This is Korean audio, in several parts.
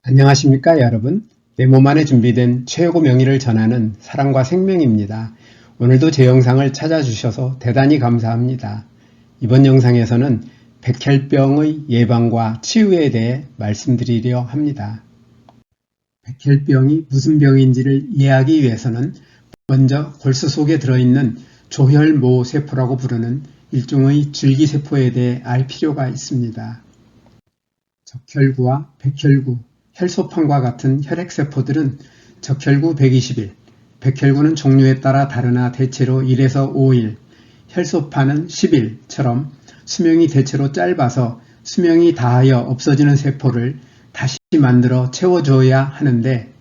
안녕하십니까 여러분. 내 몸 안에 준비된 최고 명의를 전하는 사랑과 생명입니다. 오늘도 제 영상을 찾아주셔서 대단히 감사합니다. 이번 영상에서는 백혈병의 예방과 치유에 대해 말씀드리려 합니다. 백혈병이 무슨 병인지를 이해하기 위해서는 먼저 골수 속에 들어있는 조혈모 세포라고 부르는 일종의 줄기세포에 대해 알 필요가 있습니다. 적혈구와 백혈구, 혈소판과 같은 혈액세포들은 적혈구 120일, 백혈구는 종류에 따라 다르나 대체로 1에서 5일, 혈소판은 10일처럼 수명이 대체로 짧아서 수명이 다하여 없어지는 세포를 다시 만들어 채워줘야 하는데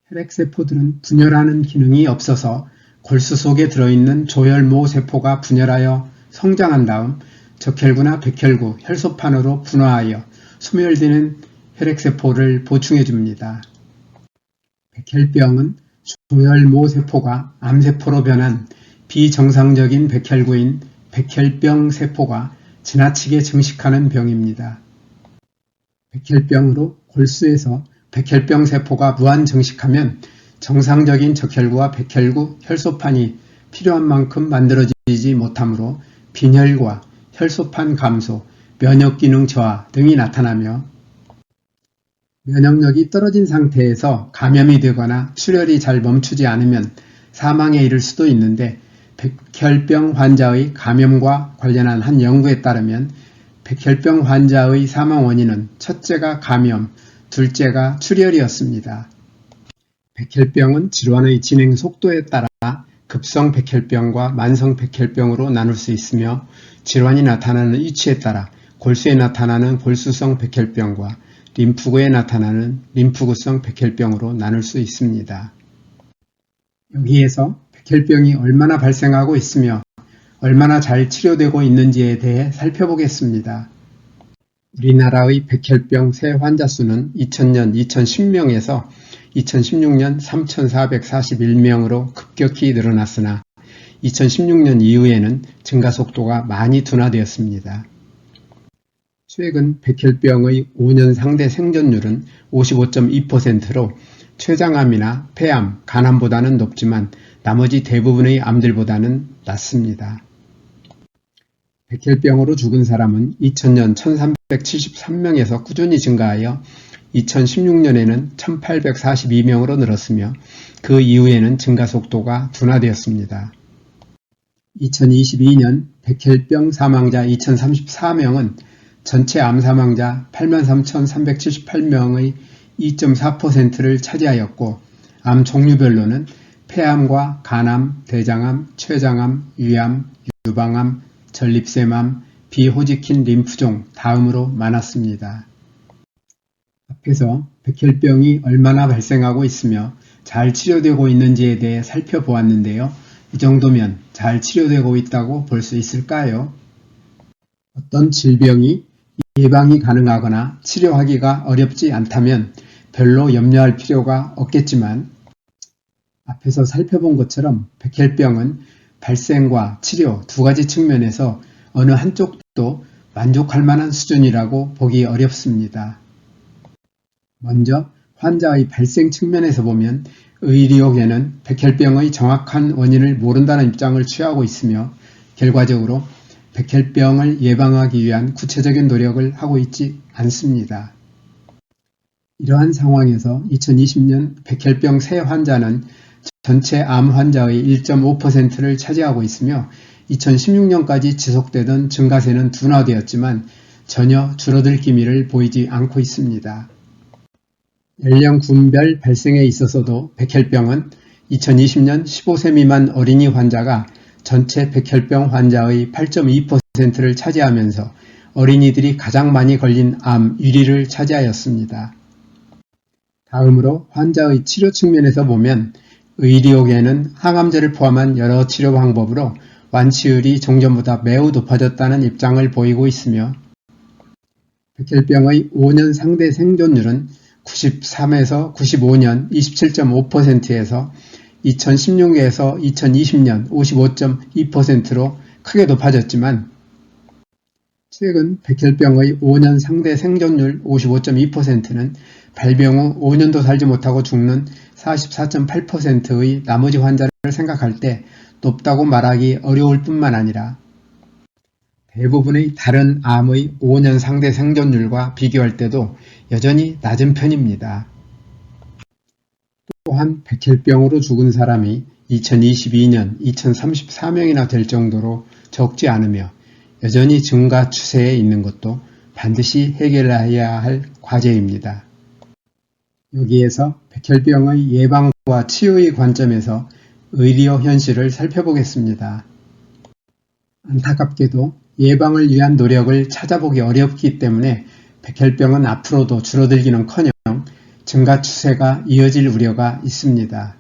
혈액세포들은 분열하는 기능이 없어서 골수 속에 들어있는 조혈모 세포가 분열하여 성장한 다음 적혈구나 백혈구, 혈소판으로 분화하여 소멸되는 혈액세포를 보충해줍니다. 백혈병은 조혈모 세포가 암세포로 변한 비정상적인 백혈구인 백혈병 세포가 지나치게 증식하는 병입니다. 백혈병으로 골수에서 백혈병 세포가 무한 증식하면 정상적인 적혈구와 백혈구, 혈소판이 필요한 만큼 만들어지지 못하므로 빈혈과 혈소판 감소, 면역기능 저하 등이 나타나며 면역력이 떨어진 상태에서 감염이 되거나 출혈이 잘 멈추지 않으면 사망에 이를 수도 있는데 백혈병 환자의 감염과 관련한 한 연구에 따르면 백혈병 환자의 사망 원인은 첫째가 감염, 둘째가 출혈이었습니다. 백혈병은 질환의 진행 속도에 따라 급성 백혈병과 만성 백혈병으로 나눌 수 있으며 질환이 나타나는 위치에 따라 골수에 나타나는 골수성 백혈병과 림프구에 나타나는 림프구성 백혈병으로 나눌 수 있습니다. 여기에서 백혈병이 얼마나 발생하고 있으며 얼마나 잘 치료되고 있는지에 대해 살펴보겠습니다. 우리나라의 백혈병 새 환자 수는 2000년 2010명에서 2016년 3441명으로 급격히 늘어났으나 2016년 이후에는 증가 속도가 많이 둔화되었습니다. 최근 백혈병의 5년 상대 생존율은 55.2%로 췌장암이나 폐암, 간암보다는 높지만 나머지 대부분의 암들보다는 낮습니다. 백혈병으로 죽은 사람은 2000년 1373명에서 꾸준히 증가하여 2016년에는 1842명으로 늘었으며 그 이후에는 증가 속도가 둔화되었습니다. 2022년 백혈병 사망자 2034명은 전체 암 사망자 83,378명의 2.4%를 차지하였고 암 종류별로는 폐암과 간암, 대장암, 췌장암, 위암, 유방암, 전립샘암, 비호지킨 림프종 다음으로 많았습니다. 앞에서 백혈병이 얼마나 발생하고 있으며 잘 치료되고 있는지에 대해 살펴보았는데요. 이 정도면 잘 치료되고 있다고 볼 수 있을까요? 어떤 질병이 예방이 가능하거나 치료하기가 어렵지 않다면 별로 염려할 필요가 없겠지만 앞에서 살펴본 것처럼 백혈병은 발생과 치료 두 가지 측면에서 어느 한쪽도 만족할 만한 수준이라고 보기 어렵습니다. 먼저 환자의 발생 측면에서 보면 의료계는 백혈병의 정확한 원인을 모른다는 입장을 취하고 있으며 결과적으로 백혈병을 예방하기 위한 구체적인 노력을 하고 있지 않습니다. 이러한 상황에서 2020년 백혈병 새 환자는 전체 암 환자의 1.5%를 차지하고 있으며 2016년까지 지속되던 증가세는 둔화되었지만 전혀 줄어들 기미를 보이지 않고 있습니다. 연령군별 발생에 있어서도 백혈병은 2020년 15세 미만 어린이 환자가 전체 백혈병 환자의 8.2%를 차지하면서 어린이들이 가장 많이 걸린 암 1위를 차지하였습니다. 다음으로 환자의 치료 측면에서 보면 의료계는 항암제를 포함한 여러 치료 방법으로 완치율이 종전보다 매우 높아졌다는 입장을 보이고 있으며 백혈병의 5년 상대 생존율은 93에서 95년 27.5%에서 2016년에서 2020년 55.2%로 크게 높아졌지만 최근 백혈병의 5년 상대 생존율 55.2%는 발병 후 5년도 살지 못하고 죽는 44.8%의 나머지 환자를 생각할 때 높다고 말하기 어려울 뿐만 아니라 대부분의 다른 암의 5년 상대 생존율과 비교할 때도 여전히 낮은 편입니다. 또한 백혈병으로 죽은 사람이 2022년 2034명이나 될 정도로 적지 않으며 여전히 증가 추세에 있는 것도 반드시 해결해야 할 과제입니다. 여기에서 백혈병의 예방과 치유의 관점에서 의료 현실을 살펴보겠습니다. 안타깝게도 예방을 위한 노력을 찾아보기 어렵기 때문에 백혈병은 앞으로도 줄어들기는커녕 증가 추세가 이어질 우려가 있습니다.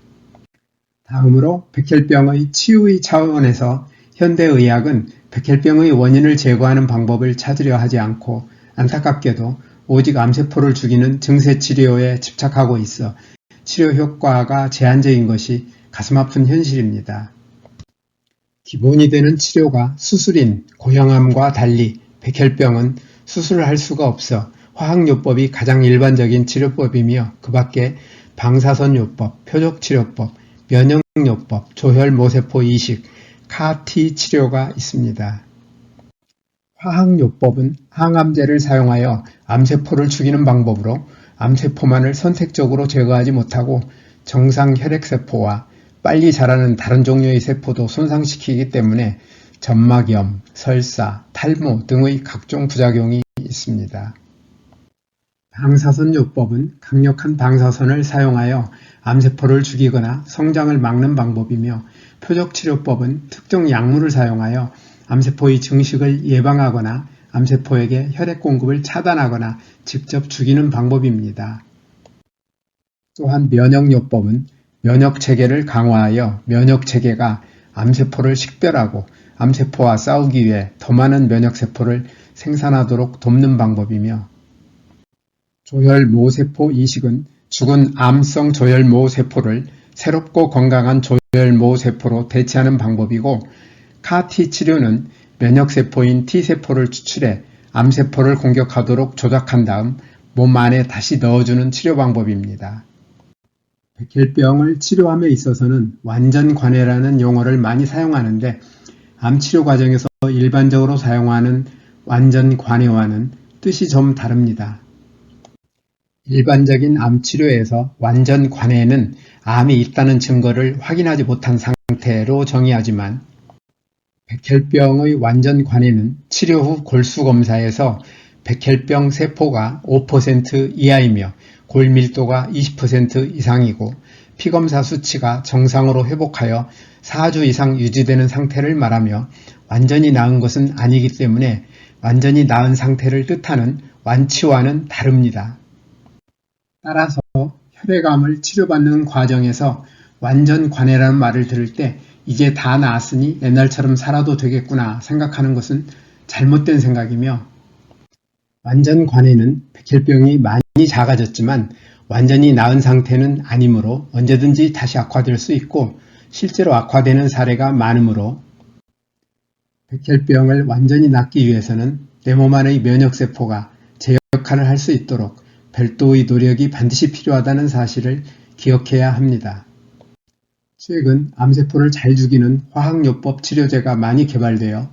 다음으로 백혈병의 치유의 차원에서 현대의학은 백혈병의 원인을 제거하는 방법을 찾으려 하지 않고 안타깝게도 오직 암세포를 죽이는 증세치료에 집착하고 있어 치료 효과가 제한적인 것이 가슴 아픈 현실입니다. 기본이 되는 치료가 수술인 고형암과 달리 백혈병은 수술을 할 수가 없어 화학요법이 가장 일반적인 치료법이며 그 밖에 방사선요법, 표적치료법, 면역요법, 조혈모세포 이식, CAR-T 치료가 있습니다. 화학요법은 항암제를 사용하여 암세포를 죽이는 방법으로 암세포만을 선택적으로 제거하지 못하고 정상 혈액세포와 빨리 자라는 다른 종류의 세포도 손상시키기 때문에 점막염, 설사, 탈모 등의 각종 부작용이 있습니다. 방사선요법은 강력한 방사선을 사용하여 암세포를 죽이거나 성장을 막는 방법이며 표적치료법은 특정 약물을 사용하여 암세포의 증식을 예방하거나 암세포에게 혈액 공급을 차단하거나 직접 죽이는 방법입니다. 또한 면역요법은 면역체계를 강화하여 면역체계가 암세포를 식별하고 암세포와 싸우기 위해 더 많은 면역세포를 생산하도록 돕는 방법이며 조혈모세포 이식은 죽은 암성 조혈모세포를 새롭고 건강한 조혈모세포로 대체하는 방법이고 CAR-T 치료는 면역세포인 T세포를 추출해 암세포를 공격하도록 조작한 다음 몸 안에 다시 넣어주는 치료 방법입니다. 백혈병을 치료함에 있어서는 완전관해라는 용어를 많이 사용하는데 암치료 과정에서 일반적으로 사용하는 완전관해와는 뜻이 좀 다릅니다. 일반적인 암치료에서 완전관해는 암이 있다는 증거를 확인하지 못한 상태로 정의하지만 백혈병의 완전관해는 치료 후 골수검사에서 백혈병 세포가 5% 이하이며 골밀도가 20% 이상이고 피검사 수치가 정상으로 회복하여 4주 이상 유지되는 상태를 말하며 완전히 나은 것은 아니기 때문에 완전히 나은 상태를 뜻하는 완치와는 다릅니다. 따라서 혈액암을 치료받는 과정에서 완전관해라는 말을 들을 때 이제 다 나았으니 옛날처럼 살아도 되겠구나 생각하는 것은 잘못된 생각이며 완전관해는 백혈병이 많이 작아졌지만 완전히 나은 상태는 아니므로 언제든지 다시 악화될 수 있고 실제로 악화되는 사례가 많으므로 백혈병을 완전히 낫기 위해서는 내 몸 안의 면역세포가 제 역할을 할 수 있도록 별도의 노력이 반드시 필요하다는 사실을 기억해야 합니다. 최근 암세포를 잘 죽이는 화학요법 치료제가 많이 개발되어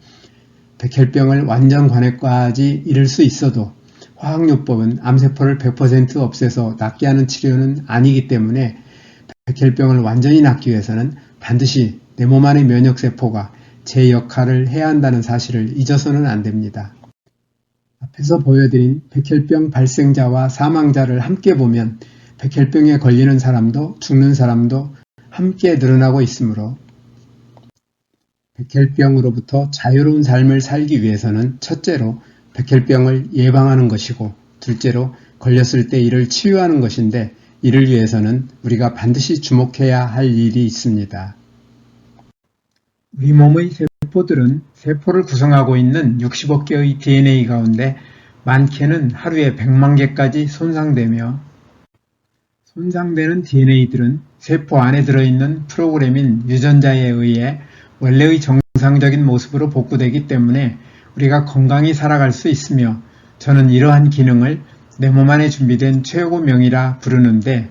백혈병을 완전관해까지 이를 수 있어도 화학요법은 암세포를 100% 없애서 낫게 하는 치료는 아니기 때문에 백혈병을 완전히 낫기 위해서는 반드시 내 몸 안의 면역세포가 제 역할을 해야 한다는 사실을 잊어서는 안 됩니다. 앞에서 보여드린 백혈병 발생자와 사망자를 함께 보면 백혈병에 걸리는 사람도 죽는 사람도 함께 늘어나고 있으므로 백혈병으로부터 자유로운 삶을 살기 위해서는 첫째로 백혈병을 예방하는 것이고 둘째로 걸렸을 때 이를 치유하는 것인데 이를 위해서는 우리가 반드시 주목해야 할 일이 있습니다. 우리 몸의 세포들은 세포를 구성하고 있는 60억 개의 DNA 가운데 많게는 하루에 100만 개까지 손상되며 손상되는 DNA들은 세포 안에 들어있는 프로그램인 유전자에 의해 원래의 정상적인 모습으로 복구되기 때문에 우리가 건강히 살아갈 수 있으며 저는 이러한 기능을 내 몸 안에 준비된 최고명이라 부르는데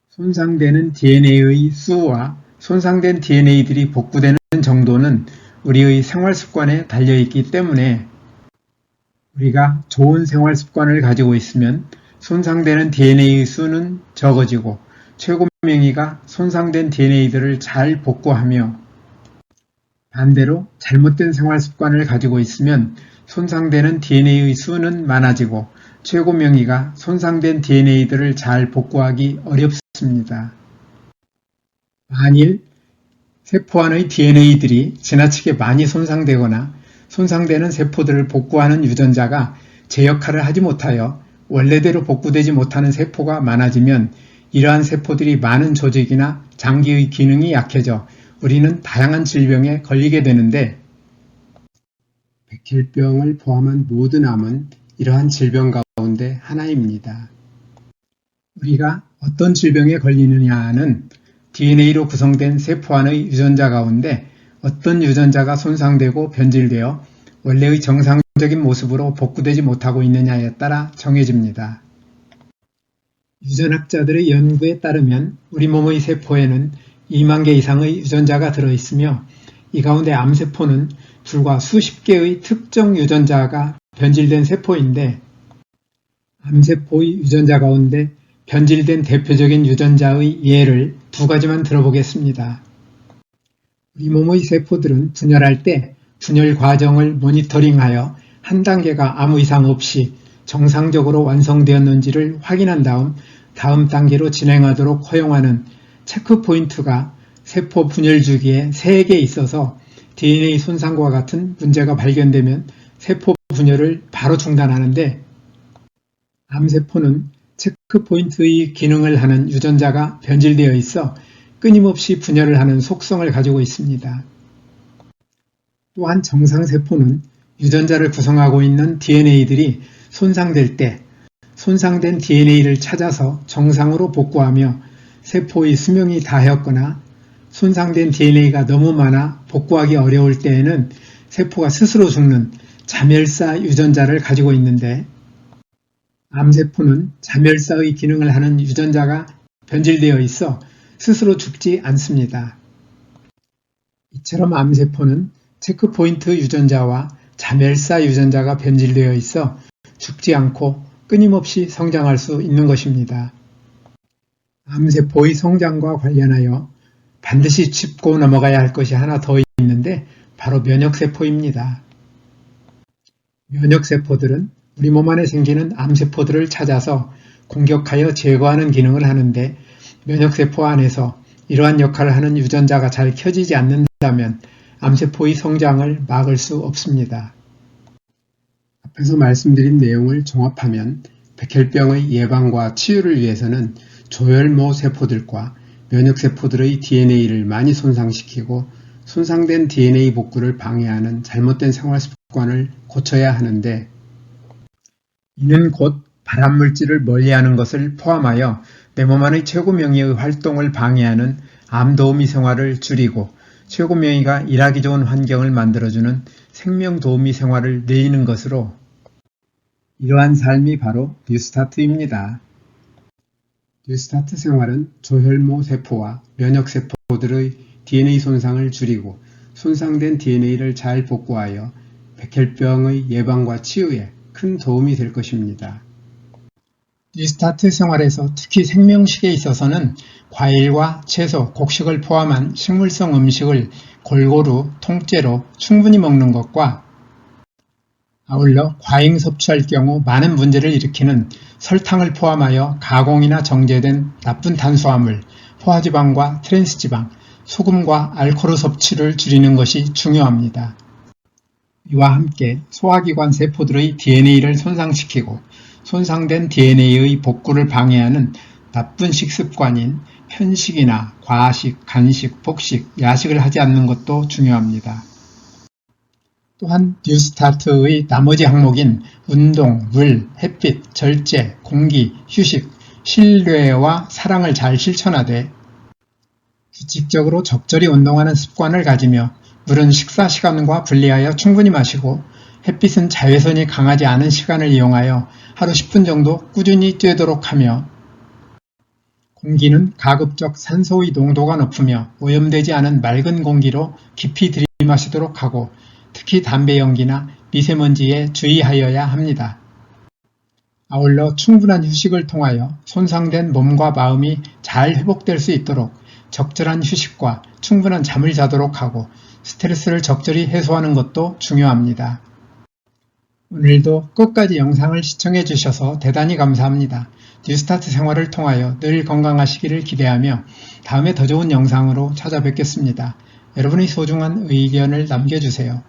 손상되는 DNA의 수와 손상된 DNA들이 복구되는 정도는 우리의 생활 습관에 달려있기 때문에 우리가 좋은 생활 습관을 가지고 있으면 손상되는 DNA의 수는 적어지고 최고명의가 손상된 DNA들을 잘 복구하며 반대로 잘못된 생활 습관을 가지고 있으면 손상되는 DNA의 수는 많아지고 최고명의가 손상된 DNA들을 잘 복구하기 어렵습니다. 만일 세포 안의 DNA들이 지나치게 많이 손상되거나 손상되는 세포들을 복구하는 유전자가 제 역할을 하지 못하여 원래대로 복구되지 못하는 세포가 많아지면 이러한 세포들이 많은 조직이나 장기의 기능이 약해져 우리는 다양한 질병에 걸리게 되는데 백혈병을 포함한 모든 암은 이러한 질병 가운데 하나입니다. 우리가 어떤 질병에 걸리느냐는 DNA로 구성된 세포 안의 유전자 가운데 어떤 유전자가 손상되고 변질되어 원래의 정상적인 모습으로 복구되지 못하고 있느냐에 따라 정해집니다. 유전학자들의 연구에 따르면 우리 몸의 세포에는 2만 개 이상의 유전자가 들어있으며 이 가운데 암세포는 불과 수십 개의 특정 유전자가 변질된 세포인데 암세포의 유전자 가운데 변질된 대표적인 유전자의 예를 두 가지만 들어보겠습니다. 우리 몸의 세포들은 분열할 때 분열 과정을 모니터링하여 한 단계가 아무 이상 없이 정상적으로 완성되었는지를 확인한 다음 단계로 진행하도록 허용하는 체크 포인트가 세포 분열 주기에 3개 있어서 DNA 손상과 같은 문제가 발견되면 세포 분열을 바로 중단하는데 암세포는 체크 포인트의 기능을 하는 유전자가 변질되어 있어 끊임없이 분열을 하는 속성을 가지고 있습니다. 또한 정상세포는 유전자를 구성하고 있는 DNA들이 손상될 때 손상된 DNA를 찾아서 정상으로 복구하며 세포의 수명이 다하였거나 손상된 DNA가 너무 많아 복구하기 어려울 때에는 세포가 스스로 죽는 자멸사 유전자를 가지고 있는데 암세포는 자멸사의 기능을 하는 유전자가 변질되어 있어 스스로 죽지 않습니다. 이처럼 암세포는 체크포인트 유전자와 자멸사 유전자가 변질되어 있어 죽지 않고 끊임없이 성장할 수 있는 것입니다. 암세포의 성장과 관련하여 반드시 짚고 넘어가야 할 것이 하나 더 있는데 바로 면역세포입니다. 면역세포들은 우리 몸 안에 생기는 암세포들을 찾아서 공격하여 제거하는 기능을 하는데 면역세포 안에서 이러한 역할을 하는 유전자가 잘 켜지지 않는다면 암세포의 성장을 막을 수 없습니다. 앞에서 말씀드린 내용을 종합하면 백혈병의 예방과 치유를 위해서는 조혈모 세포들과 면역세포들의 DNA를 많이 손상시키고 손상된 DNA 복구를 방해하는 잘못된 생활 습관을 고쳐야 하는데 이는 곧 발암물질을 멀리하는 것을 포함하여 내 몸 안의 최고명의의 활동을 방해하는 암도우미 생활을 줄이고 최고명의가 일하기 좋은 환경을 만들어주는 생명도우미 생활을 늘리는 것으로 이러한 삶이 바로 뉴스타트입니다. 뉴스타트 생활은 조혈모 세포와 면역세포들의 DNA 손상을 줄이고 손상된 DNA를 잘 복구하여 백혈병의 예방과 치유에 큰 도움이 될 것입니다. 뉴스타트 생활에서 특히 생명식에 있어서는 과일과 채소, 곡식을 포함한 식물성 음식을 골고루 통째로 충분히 먹는 것과 아울러 과잉 섭취할 경우 많은 문제를 일으키는 설탕을 포함하여 가공이나 정제된 나쁜 탄수화물, 포화지방과 트랜스지방, 소금과 알코올 섭취를 줄이는 것이 중요합니다. 이와 함께 소화기관 세포들의 DNA를 손상시키고 손상된 DNA의 복구를 방해하는 나쁜 식습관인 편식이나 과식, 간식, 폭식, 야식을 하지 않는 것도 중요합니다. 또한 뉴스타트의 나머지 항목인 운동, 물, 햇빛, 절제, 공기, 휴식, 신뢰와 사랑을 잘 실천하되 규칙적으로 적절히 운동하는 습관을 가지며 물은 식사 시간과 분리하여 충분히 마시고 햇빛은 자외선이 강하지 않은 시간을 이용하여 하루 10분 정도 꾸준히 쬐도록 하며 공기는 가급적 산소의 농도가 높으며 오염되지 않은 맑은 공기로 깊이 들이마시도록 하고 특히 담배 연기나 미세먼지에 주의하여야 합니다. 아울러 충분한 휴식을 통하여 손상된 몸과 마음이 잘 회복될 수 있도록 적절한 휴식과 충분한 잠을 자도록 하고 스트레스를 적절히 해소하는 것도 중요합니다. 오늘도 끝까지 영상을 시청해 주셔서 대단히 감사합니다. 뉴스타트 생활을 통하여 늘 건강하시기를 기대하며 다음에 더 좋은 영상으로 찾아뵙겠습니다. 여러분의 소중한 의견을 남겨주세요.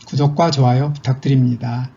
구독과 좋아요 부탁드립니다.